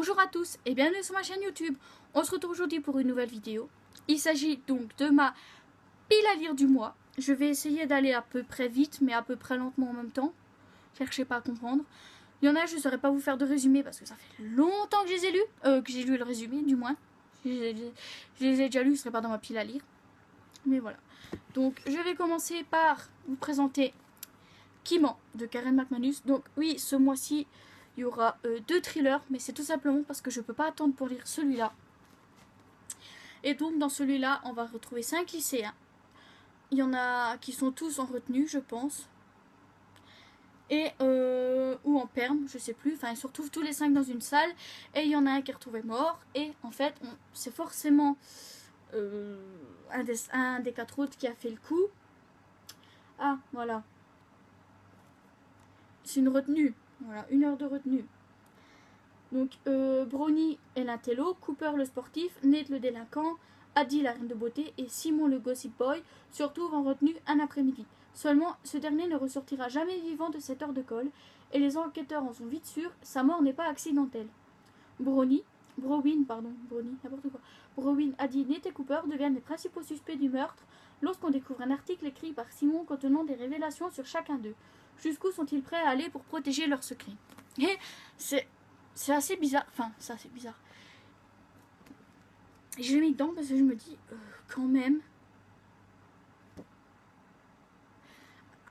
Bonjour à tous et bienvenue sur ma chaîne YouTube. On se retrouve aujourd'hui pour une nouvelle vidéo. Il s'agit donc de ma pile à lire du mois. Je vais essayer d'aller à peu près vite mais à peu près lentement en même temps. Cherchez pas à comprendre. Il y en a, je ne saurais pas vous faire de résumé parce que ça fait longtemps que je les ai lus. Que j'ai lu le résumé du moins. Je les ai déjà lus, ce ne serait pas dans ma pile à lire. Mais voilà. Donc je vais commencer par vous présenter Kiman de Karen McManus. Donc oui, ce mois-ci, il y aura 2 thrillers, mais c'est tout simplement parce que je ne peux pas attendre pour lire celui-là. Et donc dans celui-là, on va retrouver 5 lycéens. Il y en a qui sont tous en retenue, je pense. Et ou en perme, je sais plus. Enfin, ils se retrouvent tous les 5 dans une salle. Et il y en a un qui est retrouvé mort. Et en fait, c'est forcément un des 4 autres qui a fait le coup. Ah, voilà. C'est une retenue. Voilà, 1 heure de retenue. Donc, Brownie est l'intello, Cooper le sportif, Nate le délinquant, Addie la reine de beauté et Simon le gossip boy se retrouvent en retenue un après-midi. Seulement, ce dernier ne ressortira jamais vivant de cette heure de colle et les enquêteurs en sont vite sûrs, sa mort n'est pas accidentelle. Brownie, Addie, Nate et Cooper deviennent les principaux suspects du meurtre lorsqu'on découvre un article écrit par Simon contenant des révélations sur chacun d'eux. Jusqu'où sont-ils prêts à aller pour protéger leur secret? Et c'est assez bizarre. Enfin, c'est assez bizarre. Je l'ai mis dedans parce que je me dis, quand même.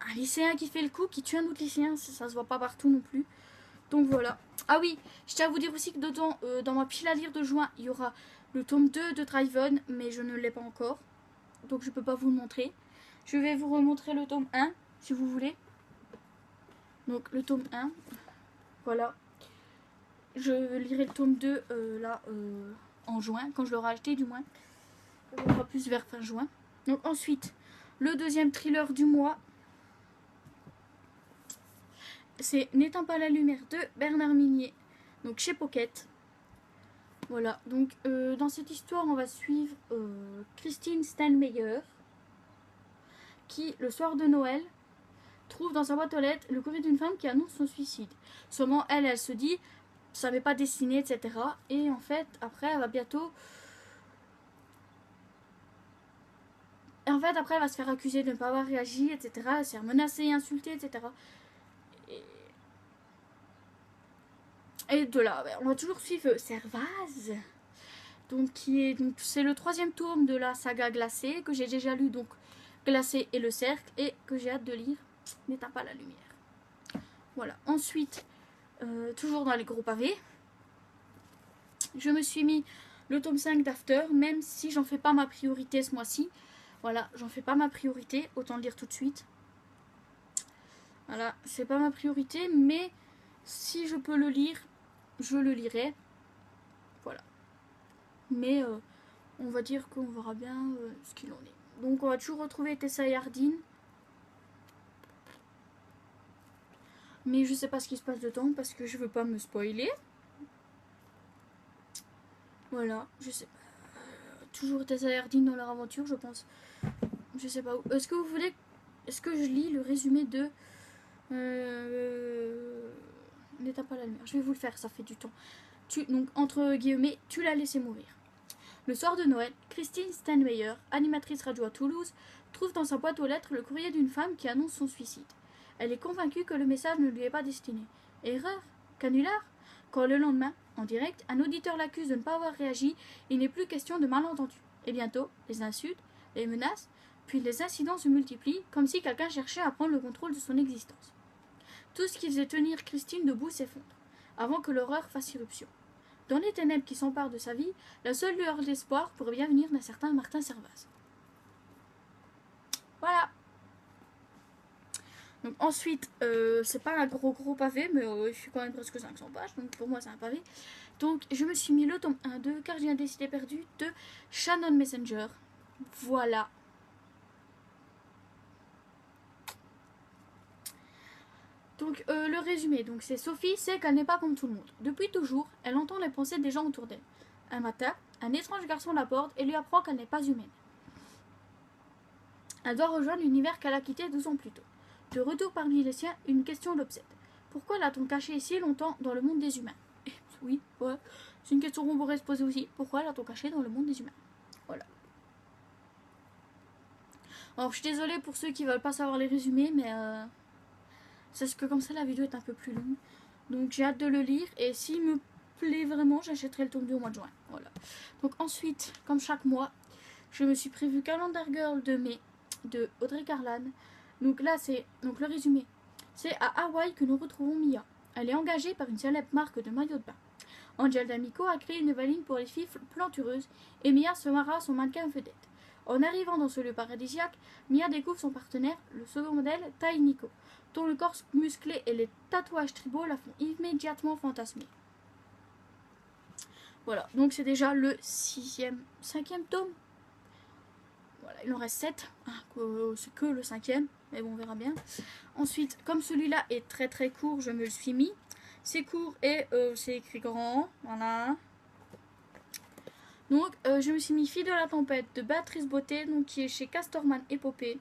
Un lycéen qui fait le coup, qui tue un autre lycéen, ça se voit pas partout non plus. Donc voilà. Ah oui, je tiens à vous dire aussi que dedans, dans ma pile à lire de juin, il y aura le tome 2 de Driven, mais je ne l'ai pas encore. Donc je peux pas vous le montrer. Je vais vous remontrer le tome 1, si vous voulez. Donc le tome 1, voilà. Je lirai le tome 2 en juin, quand je l'aurai acheté du moins. On va plus vers fin juin. Donc ensuite, le deuxième thriller du mois, c'est N'éteins pas la lumière de Bernard Minier, donc chez Pocket. Voilà, donc dans cette histoire, on va suivre Christine Steinmeier, qui, le soir de Noël, trouve dans sa boîte aux lettres le courrier d'une femme qui annonce son suicide. Seulement, elle se dit, ça m'est pas destiné, etc. Et en fait, après, elle va bientôt... Et en fait, après, elle va se faire accuser de ne pas avoir réagi, etc. Elle va se faire menacer, insulter, etc. Et de là, on va toujours suivre Servaz. Donc, c'est le 3e tome de la saga Glacée, que j'ai déjà lu, donc Glacé et le cercle, et que j'ai hâte de lire. N'éteins pas la lumière. Voilà. Ensuite, toujours dans les gros pavés, je me suis mis le tome 5 d'After, même si j'en fais pas ma priorité ce mois-ci. Voilà, j'en fais pas ma priorité, autant le dire tout de suite. Voilà, c'est pas ma priorité, mais si je peux le lire, je le lirai. Voilà. Mais on va dire qu'on verra bien ce qu'il en est. Donc on va toujours retrouver Tessa et Hardin. Mais je sais pas ce qui se passe dedans parce que je veux pas me spoiler. Voilà, je sais pas. Toujours Tessa et Hardin dans leur aventure, je pense. Je sais pas où. Est-ce que vous voulez... Est-ce que je lis le résumé de... N'éteins pas la lumière. Je vais vous le faire, ça fait du temps. Donc, entre guillemets, tu l'as laissé mourir. Le soir de Noël, Christine Steinmeier, animatrice radio à Toulouse, trouve dans sa boîte aux lettres le courrier d'une femme qui annonce son suicide. Elle est convaincue que le message ne lui est pas destiné. Erreur? Canular? Quand le lendemain, en direct, un auditeur l'accuse de ne pas avoir réagi, il n'est plus question de malentendu. Et bientôt, les insultes, les menaces, puis les incidents se multiplient, comme si quelqu'un cherchait à prendre le contrôle de son existence. Tout ce qui faisait tenir Christine debout s'effondre, avant que l'horreur fasse irruption. Dans les ténèbres qui s'emparent de sa vie, la seule lueur d'espoir pourrait bien venir d'un certain Martin Servaz. Voilà. Donc ensuite, c'est pas un gros pavé, mais je suis quand même presque 500 pages, donc pour moi c'est un pavé. Donc je me suis mis le tome 1 de Gardien des cités perdues de Shannon Messenger. Voilà. Donc le résumé, donc c'est Sophie sait qu'elle n'est pas comme tout le monde. Depuis toujours, elle entend les pensées des gens autour d'elle. Un matin, un étrange garçon l'aborde et lui apprend qu'elle n'est pas humaine. Elle doit rejoindre l'univers qu'elle a quitté 12 ans plus tôt. De retour parmi les siens, une question l'obsède. Pourquoi l'a-t-on caché si longtemps dans le monde des humains? Oui, ouais. C'est une question qu'on pourrait se poser aussi. Pourquoi l'a-t-on caché dans le monde des humains? Voilà. Alors, je suis désolée pour ceux qui veulent pas savoir les résumés, mais c'est ce que comme ça la vidéo est un peu plus longue. Donc j'ai hâte de le lire et s'il me plaît vraiment, j'achèterai le tome 2 au mois de juin. Voilà. Donc ensuite, comme chaque mois, je me suis prévu Calendar Girl de mai de Audrey Garland. Donc là, c'est donc le résumé. C'est à Hawaï que nous retrouvons Mia. Elle est engagée par une célèbre marque de maillots de bain. Angel D'Amico a créé une nouvelle ligne pour les filles plantureuses et Mia se marra à son mannequin vedette. En arrivant dans ce lieu paradisiaque, Mia découvre son partenaire, le second modèle Tai Nico, dont le corps musclé et les tatouages tribaux la font immédiatement fantasmer. Voilà, donc c'est déjà le cinquième tome. Voilà, il en reste 7, c'est que le 5e, mais bon, on verra bien. Ensuite, comme celui-là est très très court, je me le suis mis. C'est court et c'est écrit grand, voilà. Donc, je me suis mis Fille de la Tempête de Béatrice Beauté, donc, qui est chez Castorman Épopée.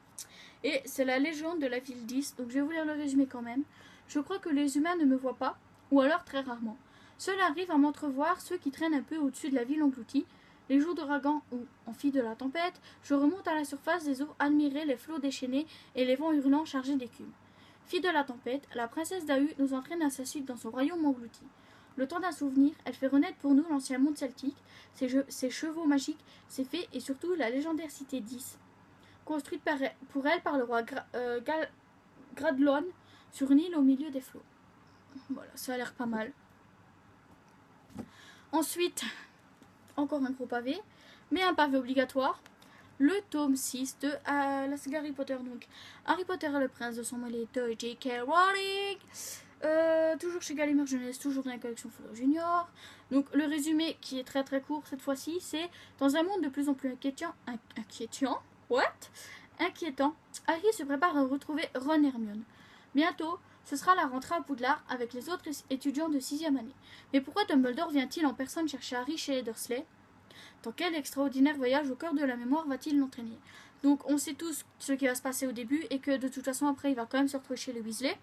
Et c'est la légende de la ville 10, donc je vais vous lire le résumé quand même. Je crois que les humains ne me voient pas, ou alors très rarement. Cela arrive à m'entrevoir ceux qui traînent un peu au-dessus de la ville engloutie. Les jours d'ouragan ou en Fille de la Tempête, je remonte à la surface des eaux, admirer les flots déchaînés et les vents hurlants chargés d'écume. Fille de la Tempête, la princesse Dahu nous entraîne à sa suite dans son royaume englouti. Le temps d'un souvenir, elle fait renaître pour nous l'ancien monde celtique, ses chevaux magiques, ses fées et surtout la légendaire cité 10, construite pour elle par le roi Gradlon sur une île au milieu des flots. Voilà, ça a l'air pas mal. Ensuite, encore un gros pavé, mais un pavé obligatoire. Le tome 6 de la saga Harry Potter, donc Harry Potter et le prince de sang mêlé de J.K. Rowling. Toujours chez Gallimard Jeunesse, toujours dans la collection Follow Junior. Donc le résumé qui est très très court cette fois-ci, c'est dans un monde de plus en plus inquiétant, Harry se prépare à retrouver Ron et Hermione. Bientôt, ce sera la rentrée à Poudlard avec les autres étudiants de 6e année. Mais pourquoi Dumbledore vient-il en personne chercher Harry chez les Dursley? Dans quel extraordinaire voyage au cœur de la mémoire va-t-il l'entraîner? Donc on sait tous ce qui va se passer au début et que de toute façon après il va quand même se retrouver chez les Weasley.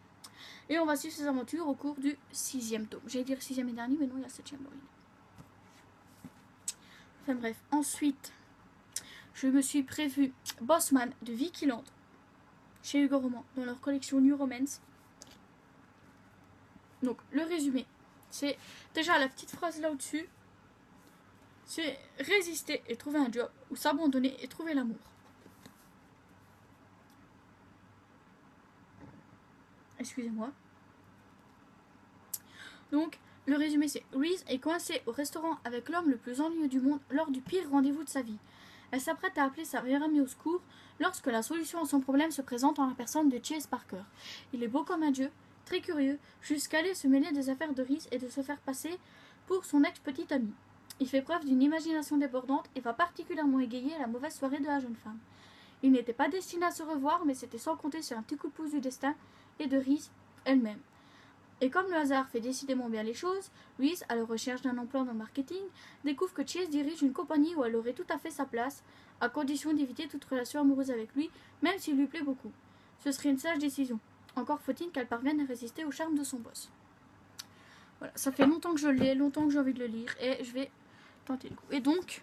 Et on va suivre ses aventures au cours du 6e tome. J'allais dire 6e et dernier, mais non, il y a 7e Laurie. Enfin bref, ensuite, je me suis prévu Bossman de Vicky Land chez Hugo Roman dans leur collection New Romance. Donc le résumé, c'est déjà la petite phrase là au-dessus. C'est résister et trouver un job ou s'abandonner et trouver l'amour. Excusez-moi. Donc, le résumé c'est Reese est coincée au restaurant avec l'homme le plus ennuyeux du monde lors du pire rendez-vous de sa vie. Elle s'apprête à appeler sa meilleure amie au secours lorsque la solution à son problème se présente en la personne de Chase Parker. Il est beau comme un dieu, très curieux, jusqu'à aller se mêler des affaires de Reese et de se faire passer pour son ex-petite amie. Il fait preuve d'une imagination débordante et va particulièrement égayer la mauvaise soirée de la jeune femme. Il n'était pas destiné à se revoir, mais c'était sans compter sur un petit coup de pouce du destin et de Reese elle-même. Et comme le hasard fait décidément bien les choses, Reese, à la recherche d'un emploi dans le marketing, découvre que Chase dirige une compagnie où elle aurait tout à fait sa place, à condition d'éviter toute relation amoureuse avec lui, même s'il lui plaît beaucoup. Ce serait une sage décision. Encore faut-il qu'elle parvienne à résister au charme de son boss. Voilà, ça fait longtemps que je l'ai, longtemps que j'ai envie de le lire, et je vais tenter le coup. Et donc,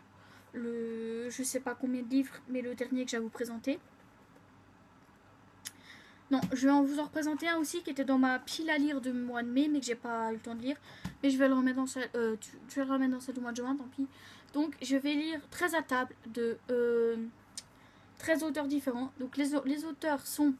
je sais pas combien de livres, mais le dernier que j'ai à vous présenter. Non, je vais vous en représenter un aussi qui était dans ma pile à lire du mois de mai, mais que j'ai pas eu le temps de lire. Mais je vais le remettre dans celle, je vais le remettre dans celle du mois de juin, tant pis. Donc, je vais lire 13 à table de 13 auteurs différents. Donc, les auteurs sont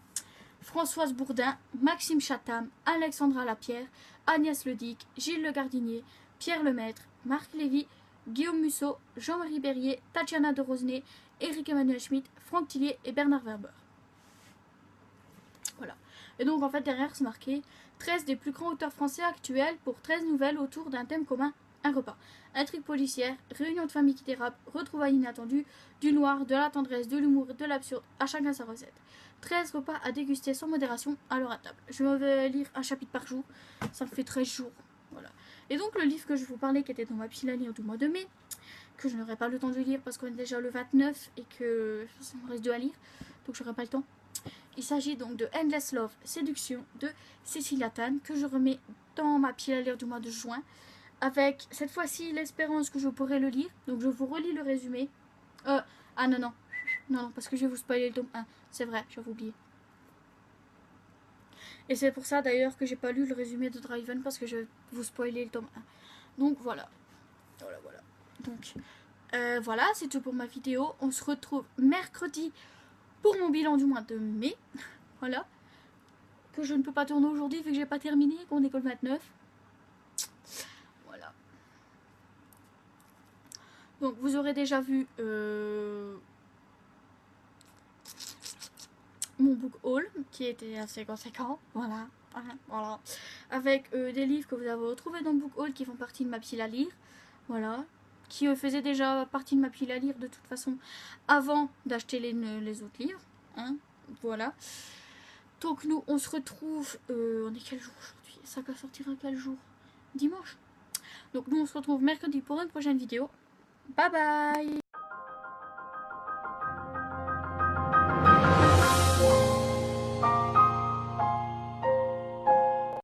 Françoise Bourdin, Maxime Chatham, Alexandra Lapierre, Agnès Ledic, Gilles Le Gardinier, Pierre Lemaître, Marc Lévy, Guillaume Musso, Jean-Marie Berrier, Tatiana de Rosenay, Éric Emmanuel Schmitt, Franck Tillier et Bernard Werber. Voilà. Et donc en fait derrière c'est marqué 13 des plus grands auteurs français actuels pour 13 nouvelles autour d'un thème commun, un repas. Intrigue policière, réunion de famille qui dérape, retrouvailles inattendues, du noir, de la tendresse, de l'humour, de l'absurde, à chacun sa recette. 13 repas à déguster sans modération à l'heure à table. Je vais lire un chapitre par jour, ça me fait 13 jours. Voilà. Et donc le livre que je vous parlais qui était dans ma pile à lire du mois de mai, que je n'aurai pas le temps de lire parce qu'on est déjà le 29 et que ça me reste 2 à lire, donc j'aurai pas le temps. Il s'agit donc de Endless Love, Séduction de Cécilia Tan, que je remets dans ma pile à lire du mois de juin. avec cette fois-ci l'espérance que je pourrai le lire. Donc je vous relis le résumé. Ah non, non. Non, non, parce que je vais vous spoiler le tome 1. C'est vrai, j'avais oublié. Et c'est pour ça d'ailleurs que j'ai pas lu le résumé de Driven, parce que je vais vous spoiler le tome 1. Donc voilà. Voilà. Donc voilà, c'est tout pour ma vidéo. On se retrouve mercredi pour mon bilan du mois de mai. Voilà. Que je ne peux pas tourner aujourd'hui vu que j'ai pas terminé, qu'on est que le 29. Voilà. Donc vous aurez déjà vu mon book haul qui était assez conséquent. Voilà. Voilà. Avec des livres que vous avez retrouvés dans le book haul qui font partie de ma pile à lire. Voilà. Qui faisaient déjà partie de ma pile à lire de toute façon avant d'acheter les autres livres. Hein. Voilà. Donc nous on se retrouve. On est quel jour aujourd'hui? Ça va sortir à quel jour? Dimanche. Donc nous on se retrouve mercredi pour une prochaine vidéo. Bye bye.